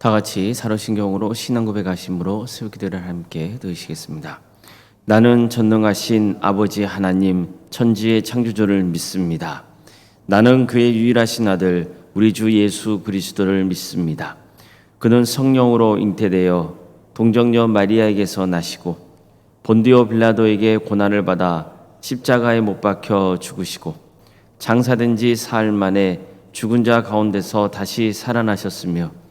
다 같이 사도신경으로 신앙 고백하심으로 새벽기도를 함께 드리시겠습니다. 나는 전능하신 아버지 하나님 천지의 창조주를 믿습니다. 나는 그의 유일하신 아들 우리 주 예수 그리스도를 믿습니다. 그는 성령으로 잉태되어 동정녀 마리아에게서 나시고 본디오 빌라도에게 고난을 받아 십자가에 못 박혀 죽으시고 장사된 지 사흘 만에 죽은 자 가운데서 다시 살아나셨으며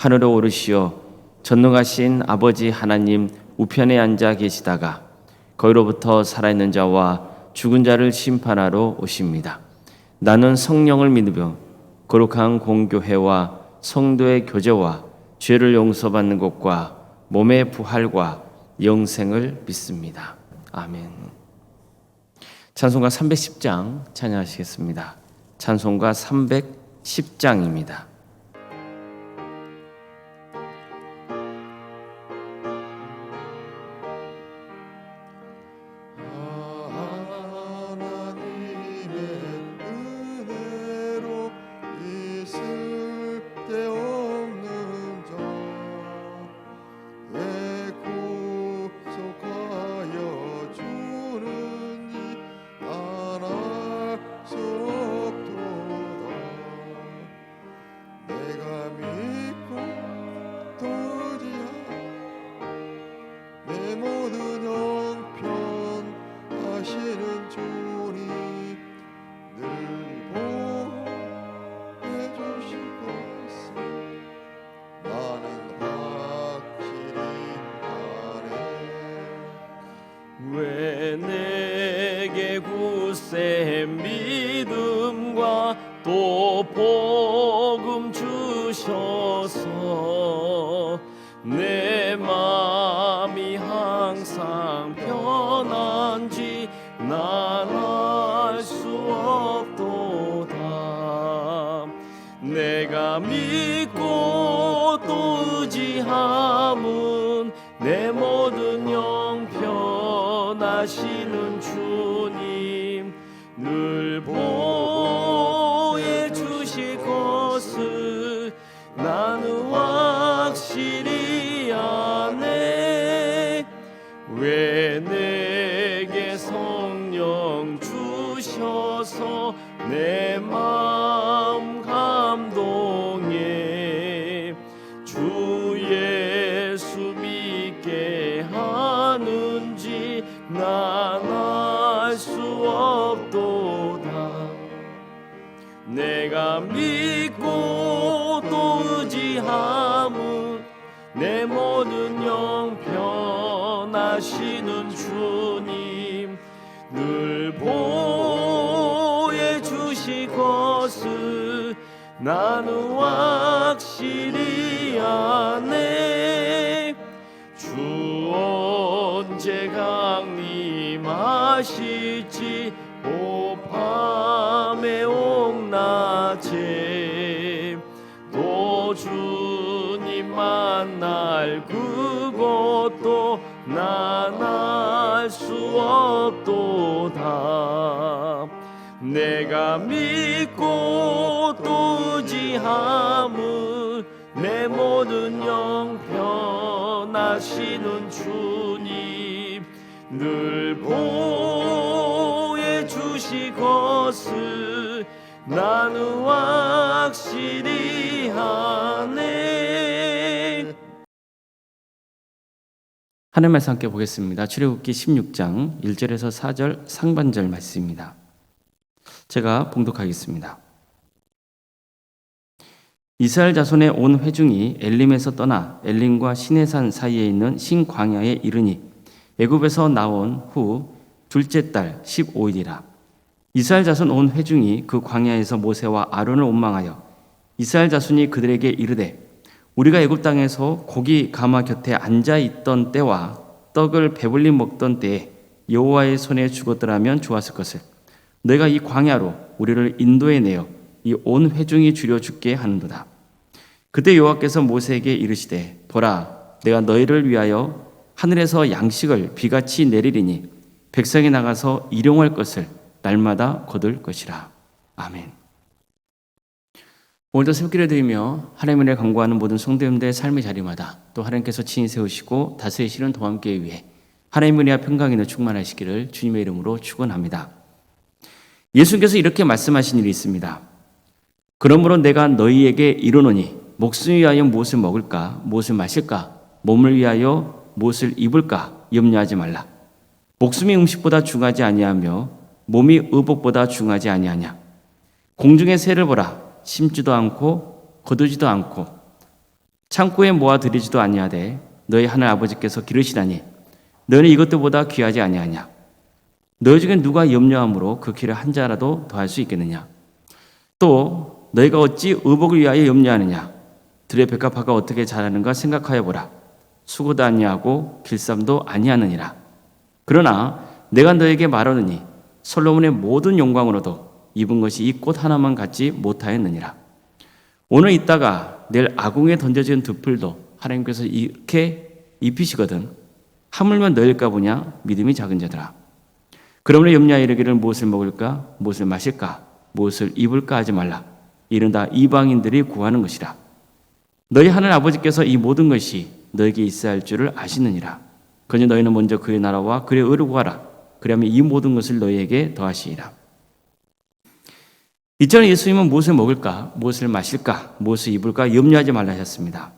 하늘에 오르시어 전능하신 아버지 하나님 우편에 앉아 계시다가 거기로부터 살아있는 자와 죽은 자를 심판하러 오십니다. 나는 성령을 믿으며 거룩한 공교회와 성도의 교제와 죄를 용서받는 것과 몸의 부활과 영생을 믿습니다. 아멘. 찬송가 310장 찬양하시겠습니다. 찬송가 310장입니다. 왜 내게 굳세 믿음과 또 복음 주셔서 내 마음이 항상 편한지 난 알 수 없도다. 내가 믿고 또 의지함은 내 모든 형편하시는 주님 늘 보혜 주실 것을 나는 확실히 아네. 왜 내게 성령 주셔서 내 마음 감동해 주 예수 믿게 하는지 난 알 수 없도다. 내가 믿고 또 의지함은 내 모든 형편하시는 주님 늘 보혜 주실 것을 나는 확실히 아네. 주 언제 강림하실지 오 밤에 옥낮에 또 주님 만날 그것도 난 알 수 없도다. 내가 믿고 또 의지함을 내 모든 형편하시는 주님 늘 보혜 주실 것을 나는 확실히 아네. 하나님 말씀 함께 보겠습니다. 출애굽기 16장 1절에서 4절 상반절 말씀입니다. 제가 봉독하겠습니다. 이스라엘 자손의 온 회중이 엘림에서 떠나 엘림과 시내산 사이에 있는 신광야에 이르니 애굽에서 나온 후 둘째 달 15일이라. 이스라엘 자손 온 회중이 그 광야에서 모세와 아론을 원망하여 이스라엘 자손이 그들에게 이르되 우리가 애굽 땅에서 고기 가마 곁에 앉아 있던 때와 떡을 배불리 먹던 때에 여호와의 손에 죽었더라면 좋았을 것을 내가 이 광야로 우리를 인도해 내어 이 온 회중이 줄여 죽게 하는도다. 그때 여호와께서 모세에게 이르시되 보라 내가 너희를 위하여 하늘에서 양식을 비같이 내리리니 백성이 나가서 일용할 것을 날마다 거둘 것이라. 아멘. 오늘도 새벽기를 드리며 하나님의 은혜를 간구하는 모든 성도님들의 삶의 자리마다 또 하나님께서 친히 세우시고 다스리시는 동함교회 위해 하나님의 은혜와 평강이 충만하시기를 주님의 이름으로 축원합니다. 예수님께서 이렇게 말씀하신 일이 있습니다. 그러므로 내가 너희에게 이르노니 목숨을 위하여 무엇을 먹을까 무엇을 마실까 몸을 위하여 무엇을 입을까 염려하지 말라. 목숨이 음식보다 중하지 아니하며 몸이 의복보다 중하지 아니하냐. 공중의 새를 보라. 심지도 않고 거두지도 않고 창고에 모아들이지도 아니하되 너희 하늘 아버지께서 기르시다니 너희는 이것들보다 귀하지 아니하냐. 너희 중에 누가 염려함으로 그 길을 한 자라도 더할 수 있겠느냐. 또 너희가 어찌 의복을 위하여 염려하느냐. 들의 백합화가 어떻게 자라는가 생각하여 보라. 수고도 아니하고 길쌈도 아니하느니라. 그러나 내가 너에게 말하노니 솔로몬의 모든 영광으로도 입은 것이 이 꽃 하나만 갖지 못하였느니라. 오늘 있다가 내일 아궁에 던져진 두 풀도 하나님께서 이렇게 입히시거든 하물며 너일까 보냐. 믿음이 작은 자들아. 그러므로 염려하여 이르기를 무엇을 먹을까 무엇을 마실까 무엇을 입을까 하지 말라. 이는 다 이방인들이 구하는 것이라. 너희 하늘 아버지께서 이 모든 것이 너에게 있어야 할 줄을 아시느니라. 그러니 너희는 먼저 그의 나라와 그의 의를 구하라. 그러면 이 모든 것을 너희에게 더하시리라. 이전에 예수님은 무엇을 먹을까 무엇을 마실까 무엇을 입을까 염려하지 말라 하셨습니다.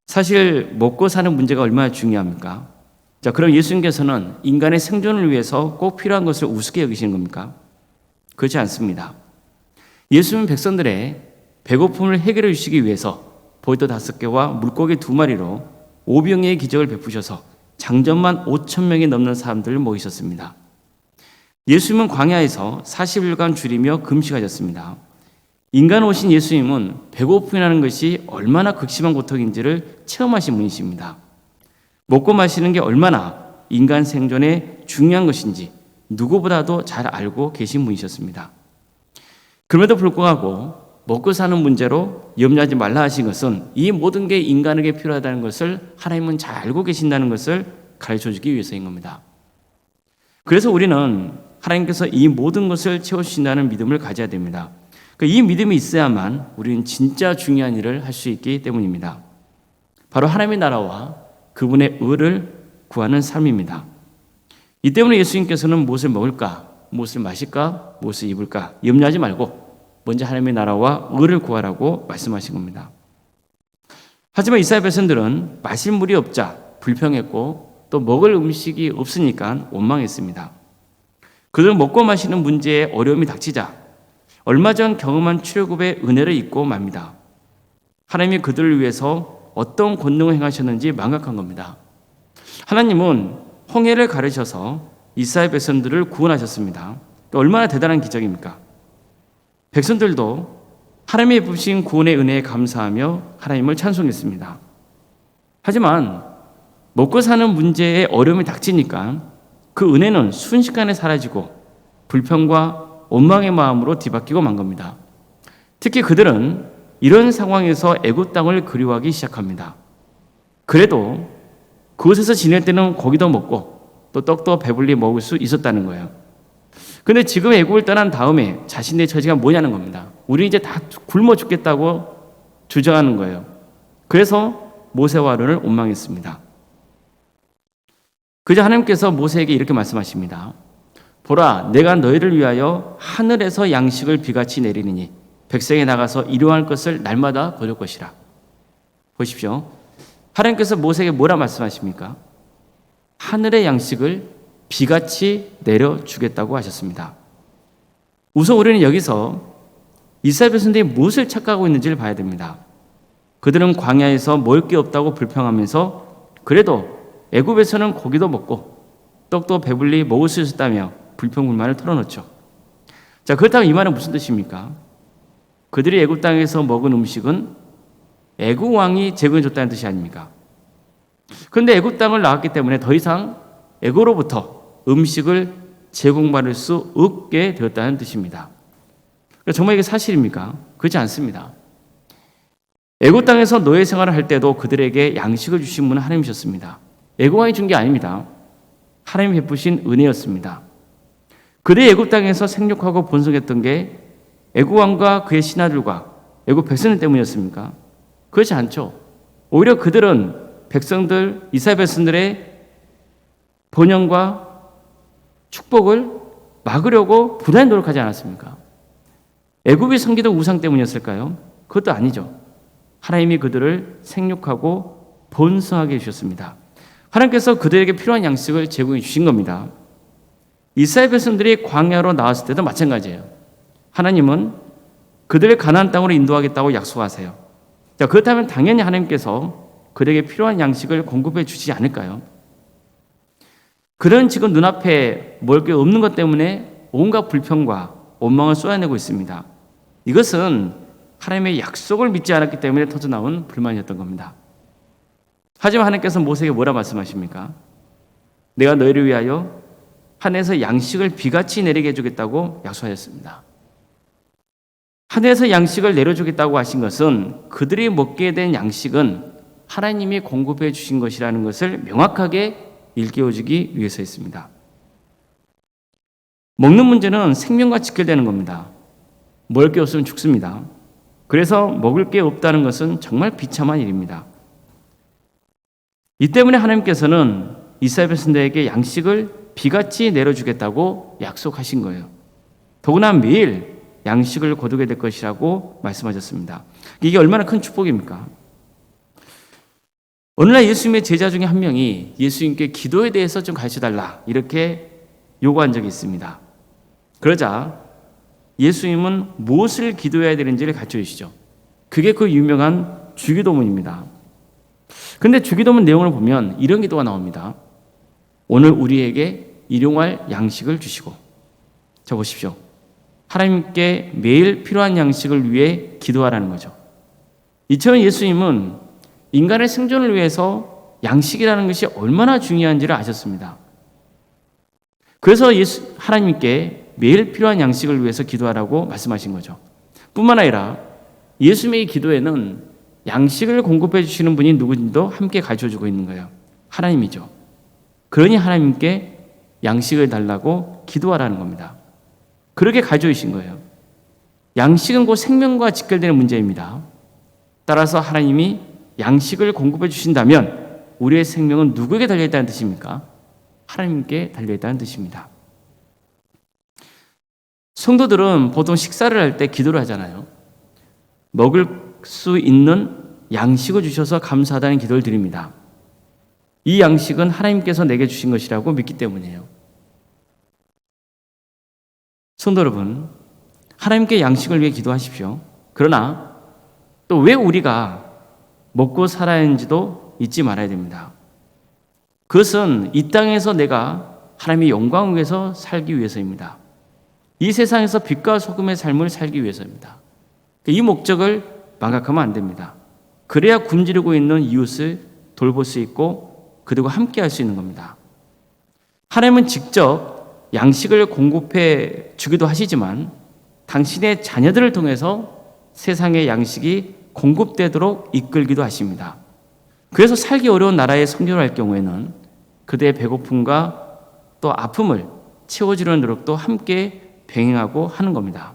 사실 먹고 사는 문제가 얼마나 중요합니까? 자, 그럼 예수님께서는 인간의 생존을 위해서 꼭 필요한 것을 우습게 여기시는 겁니까? 그렇지 않습니다. 예수님은 백성들의 배고픔을 해결해 주시기 위해서 보리떡 5개와 물고기 2마리로 오병이의 기적을 베푸셔서 장전만 5,000명이 넘는 사람들을 모이셨습니다. 예수님은 광야에서 40일간 줄이며 금식하셨습니다. 인간 오신 예수님은 배고픔이라는 것이 얼마나 극심한 고통인지를 체험하신 분이십니다. 먹고 마시는 게 얼마나 인간 생존에 중요한 것인지 누구보다도 잘 알고 계신 분이셨습니다. 그럼에도 불구하고 먹고 사는 문제로 염려하지 말라 하신 것은 이 모든 게 인간에게 필요하다는 것을 하나님은 잘 알고 계신다는 것을 가르쳐주기 위해서인 겁니다. 그래서 우리는 하나님께서 이 모든 것을 채워주신다는 믿음을 가져야 됩니다. 이 믿음이 있어야만 우리는 진짜 중요한 일을 할 수 있기 때문입니다. 바로 하나님의 나라와 그분의 의를 구하는 삶입니다. 이 때문에 예수님께서는 무엇을 먹을까, 무엇을 마실까, 무엇을 입을까 염려하지 말고 먼저 하나님의 나라와 의를 구하라고 말씀하신 겁니다. 하지만 이스라엘 백성들은 마실 물이 없자 불평했고 또 먹을 음식이 없으니까 원망했습니다. 그들은 먹고 마시는 문제에 어려움이 닥치자 얼마 전 경험한 출애굽의 은혜를 잊고 맙니다. 하나님이 그들을 위해서 어떤 권능을 행하셨는지 망각한 겁니다. 하나님은 홍해를 가르셔서 이스라엘 백성들을 구원하셨습니다. 얼마나 대단한 기적입니까? 백성들도 하나님이 베푸신 구원의 은혜에 감사하며 하나님을 찬송했습니다. 하지만 먹고 사는 문제에 어려움이 닥치니까 그 은혜는 순식간에 사라지고 불평과 원망의 마음으로 뒤바뀌고 만 겁니다. 특히 그들은 이런 상황에서 애굽 땅을 그리워하기 시작합니다. 그래도 그곳에서 지낼 때는 고기도 먹고 또 떡도 배불리 먹을 수 있었다는 거예요. 근데 지금 애굽을 떠난 다음에 자신의 처지가 뭐냐는 겁니다. 우리 이제 다 굶어 죽겠다고 주장하는 거예요. 그래서 모세와 아론을 원망했습니다. 그저 하나님께서 모세에게 이렇게 말씀하십니다. 보라, 내가 너희를 위하여 하늘에서 양식을 비같이 내리느니 백성에 나가서 일용할 것을 날마다 거둘 것이라. 보십시오. 하나님께서 모세에게 뭐라 말씀하십니까? 하늘의 양식을 비같이 내려주겠다고 하셨습니다. 우선 우리는 여기서 이스라엘 백성들이 무엇을 착각하고 있는지를 봐야 됩니다. 그들은 광야에서 먹을 게 없다고 불평하면서 그래도 애굽에서는 고기도 먹고 떡도 배불리 먹을 수 있었다며 불평불만을 털어놓죠. 자, 그렇다면 이 말은 무슨 뜻입니까? 그들이 애굽 땅에서 먹은 음식은 애굽 왕이 제공해 줬다는 뜻이 아닙니까? 그런데 애굽 땅을 나왔기 때문에 더 이상 애굽으로부터 음식을 제공받을 수 없게 되었다는 뜻입니다. 정말 이게 사실입니까? 그렇지 않습니다. 애굽 땅에서 노예 생활을 할 때도 그들에게 양식을 주신 분은 하나님이셨습니다. 애굽 왕이 준 게 아닙니다. 하나님이 베푸신 은혜였습니다. 그들이 애굽 땅에서 생육하고 번성했던 게 애굽 왕과 그의 신하들과 애굽 백성들 때문이었습니까? 그렇지 않죠. 오히려 그들은 백성들, 이스라엘 백성들의 번영과 축복을 막으려고 부단히 노력하지 않았습니까? 애굽이 섬기던 우상 때문이었을까요? 그것도 아니죠. 하나님이 그들을 생육하고 번성하게 해주셨습니다. 하나님께서 그들에게 필요한 양식을 제공해 주신 겁니다. 이스라엘 백성들이 광야로 나왔을 때도 마찬가지예요. 하나님은 그들을 가나안 땅으로 인도하겠다고 약속하세요. 자, 그렇다면 당연히 하나님께서 그들에게 필요한 양식을 공급해 주시지 않을까요? 그들은 지금 눈앞에 먹을 게 없는 것 때문에 온갖 불평과 원망을 쏟아내고 있습니다. 이것은 하나님의 약속을 믿지 않았기 때문에 터져나온 불만이었던 겁니다. 하지만 하나님께서 모세에게 뭐라 말씀하십니까? 내가 너희를 위하여 하늘에서 양식을 비같이 내리게 해주겠다고 약속하셨습니다. 하늘에서 양식을 내려주겠다고 하신 것은 그들이 먹게 된 양식은 하나님이 공급해 주신 것이라는 것을 명확하게 일깨워주기 위해서였습니다. 먹는 문제는 생명과 직결되는 겁니다. 먹을 게 없으면 죽습니다. 그래서 먹을 게 없다는 것은 정말 비참한 일입니다. 이 때문에 하나님께서는 이스라엘 백성들에게 양식을 비같이 내려주겠다고 약속하신 거예요. 더구나 매일 양식을 거두게 될 것이라고 말씀하셨습니다. 이게 얼마나 큰 축복입니까? 오늘날 예수님의 제자 중에 한 명이 예수님께 기도에 대해서 좀 가르쳐달라 이렇게 요구한 적이 있습니다. 그러자 예수님은 무엇을 기도해야 되는지를 가르쳐 주시죠. 그게 그 유명한 주기도문입니다. 그런데 주기도문 내용을 보면 이런 기도가 나옵니다. 오늘 우리에게 일용할 양식을 주시고. 자, 보십시오. 하나님께 매일 필요한 양식을 위해 기도하라는 거죠. 이처럼 예수님은 인간의 생존을 위해서 양식이라는 것이 얼마나 중요한지를 아셨습니다. 그래서 하나님께 매일 필요한 양식을 위해서 기도하라고 말씀하신 거죠. 뿐만 아니라 예수님의 이 기도에는 양식을 공급해 주시는 분이 누구인지도 함께 가르쳐주고 있는 거예요. 하나님이죠. 그러니 하나님께 양식을 달라고 기도하라는 겁니다. 그렇게 가르쳐 주신 거예요. 양식은 곧 생명과 직결되는 문제입니다. 따라서 하나님이 양식을 공급해 주신다면 우리의 생명은 누구에게 달려있다는 뜻입니까? 하나님께 달려있다는 뜻입니다. 성도들은 보통 식사를 할 때 기도를 하잖아요. 먹을 수 있는 양식을 주셔서 감사하다는 기도를 드립니다. 이 양식은 하나님께서 내게 주신 것이라고 믿기 때문이에요. 성도 여러분, 하나님께 양식을 위해 기도하십시오. 그러나 또 왜 우리가 먹고 살아야 하는지도 잊지 말아야 됩니다. 그것은 이 땅에서 내가 하나님의 영광을 위해서 살기 위해서입니다. 이 세상에서 빛과 소금의 삶을 살기 위해서입니다. 이 목적을 망각하면 안 됩니다. 그래야 굶주리고 있는 이웃을 돌볼 수 있고 그들과 함께 할 수 있는 겁니다. 하나님은 직접 양식을 공급해 주기도 하시지만 당신의 자녀들을 통해서 세상의 양식이 공급되도록 이끌기도 하십니다. 그래서 살기 어려운 나라에 선교를 할 경우에는 그들의 배고픔과 또 아픔을 채워주려는 노력도 함께 병행하고 하는 겁니다.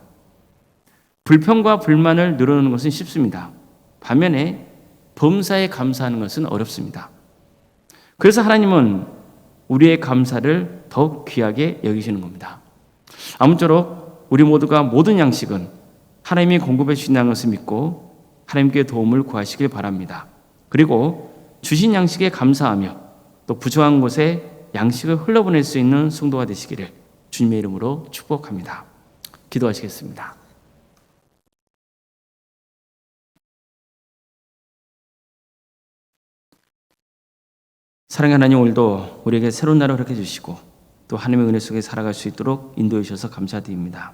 불평과 불만을 늘어놓는 것은 쉽습니다. 반면에 범사에 감사하는 것은 어렵습니다. 그래서 하나님은 우리의 감사를 더욱 귀하게 여기시는 겁니다. 아무쪼록 우리 모두가 모든 양식은 하나님이 공급해 주신다는 것을 믿고 하나님께 도움을 구하시길 바랍니다. 그리고 주신 양식에 감사하며 또 부족한 곳에 양식을 흘러보낼 수 있는 성도가 되시기를 주님의 이름으로 축복합니다. 기도하시겠습니다. 사랑의 하나님, 오늘도 우리에게 새로운 날을 허락해 주시고 또 하나님의 은혜 속에 살아갈 수 있도록 인도해 주셔서 감사드립니다.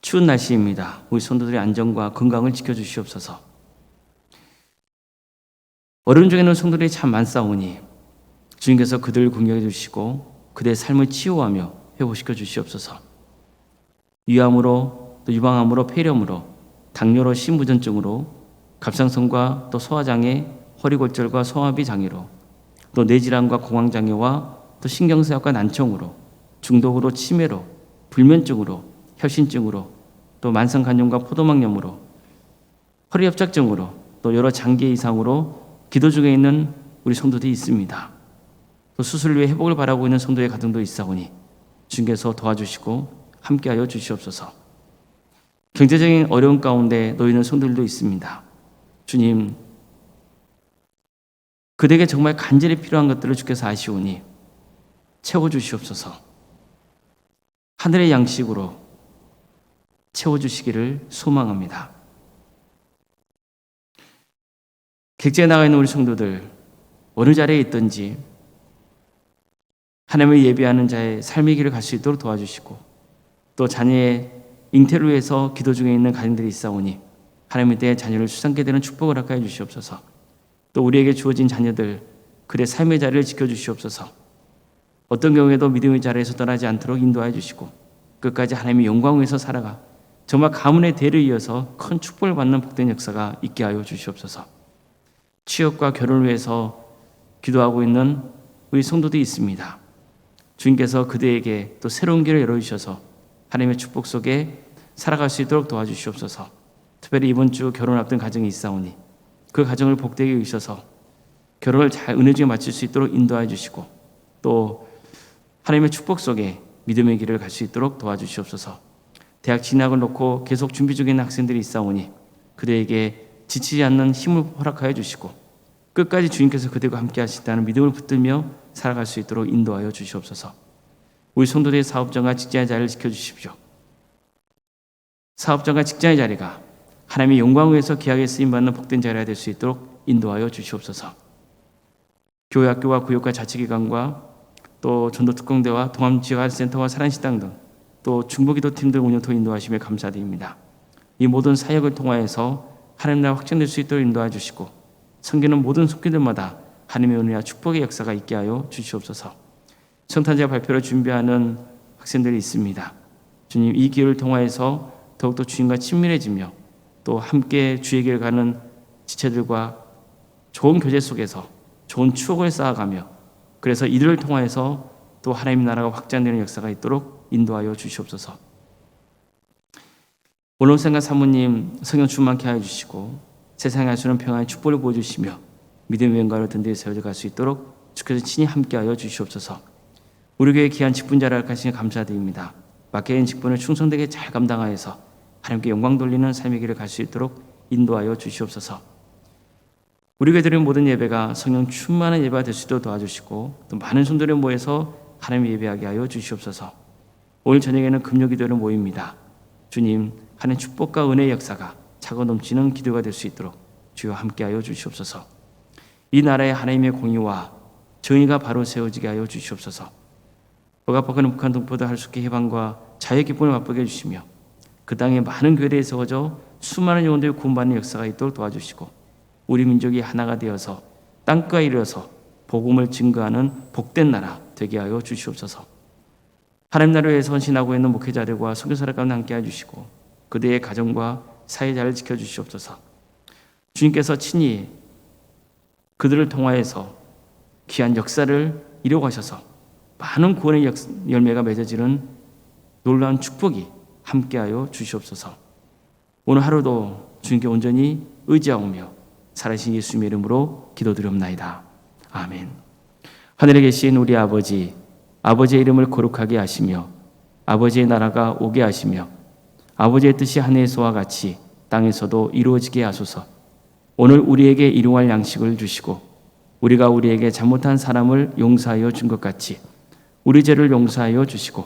추운 날씨입니다. 우리 성도들의 안전과 건강을 지켜주시옵소서. 어려운 중에는 성도들이 참 많사오니 주님께서 그들을 공격해 주시고 그들의 삶을 치유하며 회복시켜 주시옵소서. 위암으로 또 유방암으로 폐렴으로 당뇨로 심부전증으로 갑상선과 또 소화장애, 허리골절과 소화비 장애로 또 뇌질환과 공황장애와 또 신경쇠약과 난청으로 중독으로 치매로 불면증으로 혈신증으로 또 만성간염과 포도막염으로 허리 협착증으로 또 여러 장기 이상으로 기도 중에 있는 우리 성도들이 있습니다. 또 수술을 위해 회복을 바라고 있는 성도의 가정도 있사오니 주님께서 도와주시고 함께하여 주시옵소서. 경제적인 어려움 가운데 놓여 있는 성도들도 있습니다. 주님, 그대에게 정말 간절히 필요한 것들을 주께서 아시오니 채워주시옵소서. 하늘의 양식으로 채워주시기를 소망합니다. 객지에 나가 있는 우리 성도들 어느 자리에 있든지 하나님을 예배하는 자의 삶의 길을 갈 수 있도록 도와주시고 또 자녀의 잉태를 위해서 기도 중에 있는 가정들이 있사오니 하나님의 때에 자녀를 수상케 되는 축복을 허락하여 주시옵소서. 또 우리에게 주어진 자녀들 그들의 삶의 자리를 지켜주시옵소서. 어떤 경우에도 믿음의 자리에서 떠나지 않도록 인도하여 주시고 끝까지 하나님의 영광 위에서 살아가 정말 가문의 대를 이어서 큰 축복을 받는 복된 역사가 있게 하여 주시옵소서. 취업과 결혼을 위해서 기도하고 있는 우리 성도들이 있습니다. 주님께서 그들에게 또 새로운 길을 열어주셔서 하나님의 축복 속에 살아갈 수 있도록 도와주시옵소서. 특별히 이번 주 결혼 앞둔 가정이 있사오니 그 가정을 복되게 여기셔서 결혼을 잘 은혜 중에 마칠 수 있도록 인도해 주시고 또 하나님의 축복 속에 믿음의 길을 갈 수 있도록 도와주시옵소서. 대학 진학을 놓고 계속 준비 중에 있는 학생들이 있사오니 그들에게 지치지 않는 힘을 허락하여 주시고 끝까지 주님께서 그들과 함께 하시다는 믿음을 붙들며 살아갈 수 있도록 인도하여 주시옵소서. 우리 성도들의 사업장과 직장의 자리를 지켜주십시오. 사업장과 직장의 자리가 하나님의 영광을 위해서 귀하게 쓰임받는 복된 자리가 될 수 있도록 인도하여 주시옵소서. 교회 학교와 구역과 자치기관과 또 전도특공대와 동암지역센터와 사랑식당 등 또 중보기도팀들 운영토 인도하시며 감사드립니다. 이 모든 사역을 통하여서 하나님 나라 확장될 수 있도록 인도해 주시고 섬기는 모든 속기들마다 하나님의 은혜와 축복의 역사가 있게 하여 주시옵소서. 성탄절 발표를 준비하는 학생들이 있습니다. 주님, 이 기회를 통하여서 더욱더 주님과 친밀해지며 또 함께 주의 길을 가는 지체들과 좋은 교제 속에서 좋은 추억을 쌓아가며 그래서 이들을 통하여서 또 하나님 나라가 확장되는 역사가 있도록 인도하여 주시옵소서. 오늘 생각 사모님 성령 충만케 하여 주시고 세상에 하시는 평안의 축복을 보여주시며 믿음의 영광을 든든히 세워져 갈 수 있도록 주께서 친히 함께하여 주시옵소서. 우리 교회 귀한 직분자를 하시니 감사드립니다. 맡겨 있는 직분을 충성되게 잘 감당하여서 하나님께 영광 돌리는 삶의 길을 갈 수 있도록 인도하여 주시옵소서. 우리 교회 드리는 모든 예배가 성령 충만한 예배가 될 수 있도록 도와주시고 또 많은 손들을 모여서 하나님 예배하게 하여 주시옵소서. 오늘 저녁에는 금요기도를 모입니다. 주님, 하나님 축복과 은혜의 역사가 차고 넘치는 기도가 될 수 있도록 주여 함께하여 주시옵소서. 이 나라의 하나님의 공의와 정의가 바로 세워지게 하여 주시옵소서. 억압하는 북한 동포들 할 수 있게 해방과 자유의 기쁨을 맛보게 해주시며 그 땅에 많은 교회에 세워져 수많은 영혼들이 구원받는 역사가 있도록 도와주시고 우리 민족이 하나가 되어서 땅가에 이르러서 복음을 증거하는 복된 나라 되게 하여 주시옵소서. 하나님 나라를 위해서 헌신하고 있는 목회자들과 선교사들 가운데 함께 해주시고 그들의 가정과 사회자를 지켜주시옵소서. 주님께서 친히 그들을 통하여서 귀한 역사를 이루어가셔서 많은 구원의 열매가 맺어지는 놀라운 축복이 함께하여 주시옵소서. 오늘 하루도 주님께 온전히 의지하오며 살아계신 예수님의 이름으로 기도드리옵나이다. 아멘. 하늘에 계신 우리 아버지, 아버지의 이름을 거룩하게 하시며 아버지의 나라가 오게 하시며 아버지의 뜻이 하늘에서와 같이 땅에서도 이루어지게 하소서. 오늘 우리에게 일용할 양식을 주시고 우리가 우리에게 잘못한 사람을 용서하여 준 것 같이 우리 죄를 용서하여 주시고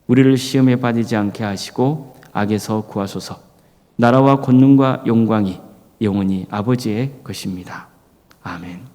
우리를 시험에 빠지지 않게 하시고 악에서 구하소서. 나라와 권능과 영광이 영원히 아버지의 것입니다. 아멘.